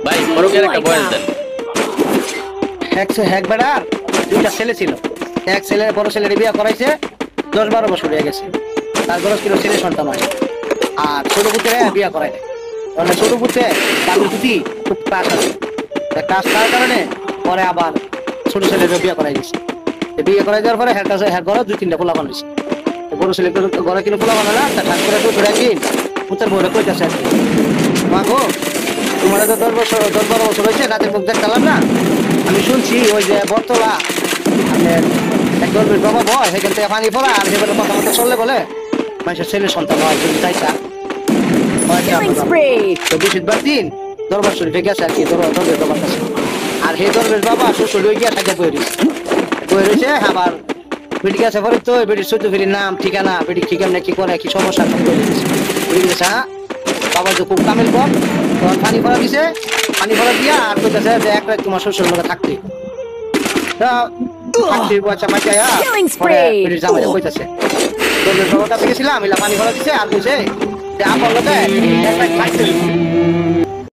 ভাই ফরকের একটা বয়স দেন। এক বেড়ার দুইটা ছেলে ছিল। এক ছেলে বড় ছেলের বিয়ে করাইছে, 10-12 বছর হয়ে গেছে। তার বড় ছিল ছেলে সন্তান হয়। আর ছোট পুত্রে বিয়ে করায় নাই। তাহলে ছোট পুত্রে দাদুর প্রতি খুব কাজ আছে। কাজ থাকার কারণে পরে আবার ছোট ছেলের বিয়ে করাই গেছে। বিয়ে করাই যাওয়ার পরে হ্যার কাছে হ্যার ঘরে 2-3টা পোলা বানাইছে। বড় ছেলে ঘরে কিনে পোলা বানালা, তা ঠাকুরের তো ধরে একদিন পুত্রের বউরে কইতাছে আর কি, মা গো তোমার তো 10-12 বছর হয়েছে, রাতের মুখ দেখতাম না। আমি শুনছি ওই যে বটতলা আপনার এক গল্পের বাবা বয় সেখান থেকে পানি পড়া, আর সেখানে কথা মতো চললে বলে মানুষের ছেলে সন্তান হয়, যদি তাই চা তো বৃহস্পতিবার দিন দরবার শরীফে গেছে আর কি, দরবের বাবার কাছে। আর সেই দরবের বাবা শ্বশুর হয়ে গিয়া থাকে বই রয়েছে। আবার বেটি গেছে পরে তো বেটির চোদ্দ ফেরির নাম ঠিকানা, বেটি কি কেমনে কি করে কি সমস্যা হ্যাঁ বাবা যে খুব কামিল কম, তখন পানি ফলা দিছে। পানি ফলা দিয়া আর কইতেছে যে এক রাত তোমার শ্বশুর লোকে থাকতে গেছিলাম পানি ফলা দিছে। আর কইছে যে আপনার লোকে এক রাত থাকতে